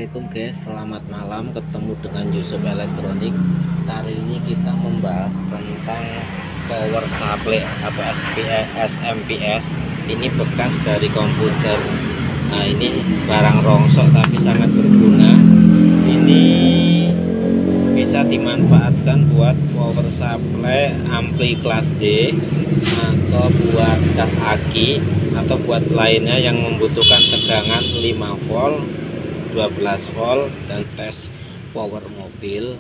Assalamualaikum guys, selamat malam, ketemu dengan Yusuf Elektronik. Kali ini kita membahas tentang power supply atau SMPS. Ini bekas dari komputer. Nah, ini barang rongsok tapi sangat berguna. Ini bisa dimanfaatkan buat power supply ampli kelas D, atau buat cas aki, atau buat lainnya yang membutuhkan tegangan 5 volt, 12 volt, dan tes power mobil,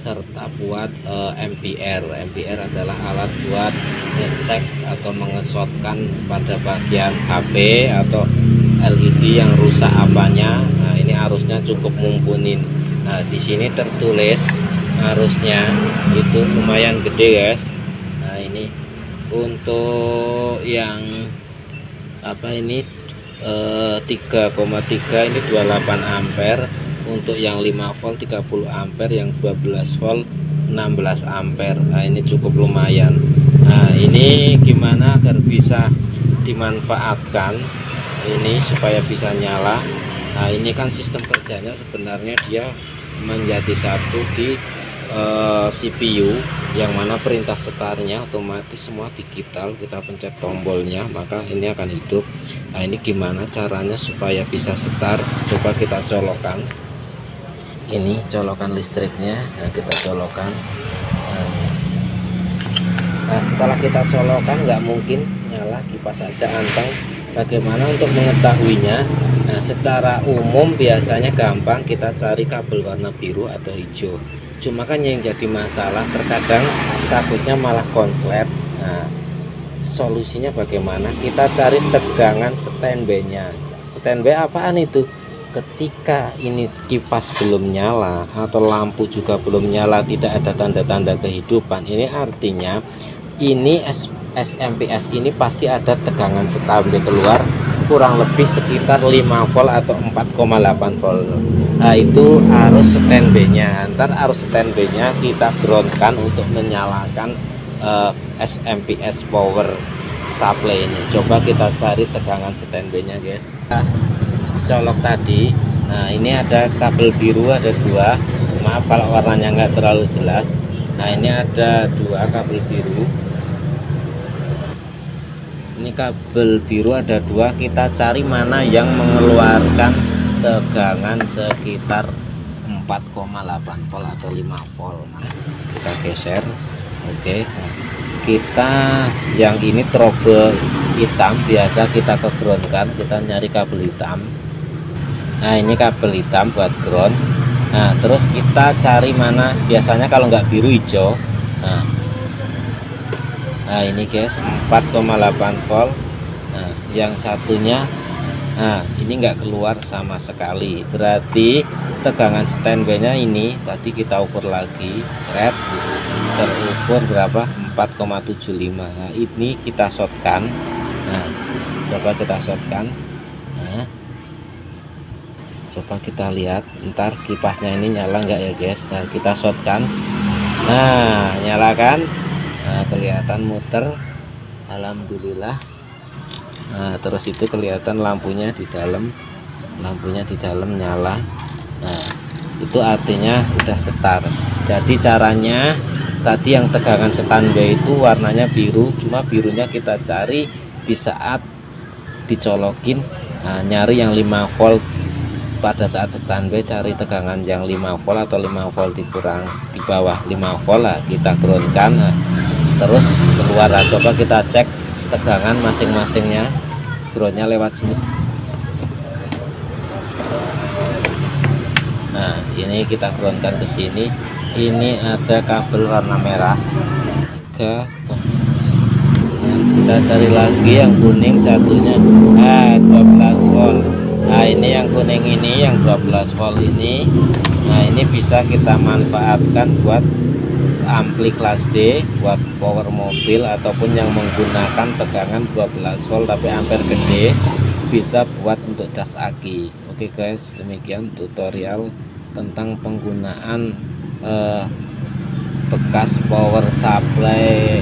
serta buat ampere. Ampere adalah alat buat ngecek atau mengesotkan pada bagian HP atau LED yang rusak apanya. Nah, ini arusnya cukup mumpuni. Nah, di sini tertulis arusnya itu lumayan gede guys. Nah, ini untuk yang apa ini 3,3 ini 28 ampere, untuk yang 5 volt 30 ampere, yang 12 volt 16 ampere. Nah, ini cukup lumayan. Nah, ini gimana agar bisa dimanfaatkan ini supaya bisa nyala. Nah, ini kan sistem kerjanya sebenarnya dia menjadi satu di CPU, yang mana perintah startnya otomatis semua digital. Kita pencet tombolnya maka ini akan hidup. Nah, ini gimana caranya supaya bisa start? Coba kita colokkan. Ini colokan listriknya. Nah, kita colokan. Nah, setelah kita colokan nggak mungkin nyala, kipas saja anteng. Bagaimana untuk mengetahuinya? Nah, secara umum biasanya gampang, kita cari kabel warna biru atau hijau. Cuma kan yang jadi masalah terkadang takutnya malah konslet. Nah, solusinya bagaimana? Kita cari tegangan standby-nya. Standby apaan itu? Ketika ini kipas belum nyala atau lampu juga belum nyala, tidak ada tanda-tanda kehidupan, ini artinya ini SMPS ini pasti ada tegangan standby keluar, kurang lebih sekitar 5 volt atau 4,8 volt. Nah, itu arus standby-nya. Ntar arus standby-nya kita groundkan untuk menyalakan SMPS power supply ini. Coba kita cari tegangan standby-nya guys. Nah, colok tadi. Nah, ini ada kabel biru, ada 2. Maaf kalau warnanya nggak terlalu jelas. Nah, ini ada 2 kabel biru. Ini kabel biru ada 2. Kita cari mana yang mengeluarkan tegangan sekitar 4,8 volt atau 5 volt. Nah, kita geser. Oke. Nah, kita yang ini trouble hitam, biasa kita ke ground kan, kita nyari kabel hitam. Nah, ini kabel hitam buat ground. Nah, terus kita cari mana, biasanya kalau nggak biru hijau. Nah, ini guys 4,8 volt. Nah, yang satunya, nah ini nggak keluar sama sekali, berarti tegangan standby-nya ini tadi kita ukur lagi, seret, terukur berapa, 4,75. Nah, ini kita shotkan. Nah, coba kita shotkan. Nah, coba kita lihat ntar kipasnya ini nyala nggak ya guys. Nah, kita shotkan. Nah, nyala kan. Nah, kelihatan muter, alhamdulillah. Nah, terus itu kelihatan lampunya di dalam nyala. Nah, itu artinya udah start. Jadi caranya tadi yang tegangan standby itu warnanya biru, cuma birunya kita cari di saat dicolokin. Nah, nyari yang 5 volt. Pada saat standby cari tegangan yang 5 volt atau 5 volt dikurang di bawah 5 volt lah, kita groundkan. Nah, terus keluar. Coba kita cek tegangan masing-masingnya, groundnya lewat sini. Nah, ini kita groundkan ke sini. Ini ada kabel warna merah. Nah, kita cari lagi yang kuning satunya. Nah, 12 volt. Nah, ini yang kuning ini, yang 12 volt ini. Nah, ini bisa kita manfaatkan buat ampli kelas D, buat power mobil, ataupun yang menggunakan tegangan 12 volt tapi ampere gede, bisa buat untuk cas aki. Oke guys, demikian tutorial tentang penggunaan bekas power supply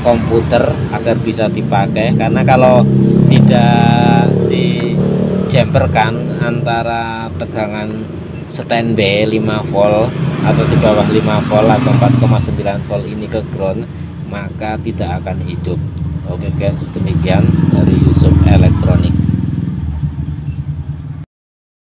komputer agar bisa dipakai. Karena kalau tidak dijemperkan antara tegangan standby 5 volt atau di bawah 5 volt atau 4,9 volt ini ke ground, maka tidak akan hidup. Oke guys, demikian dari Yusuf Elektronik.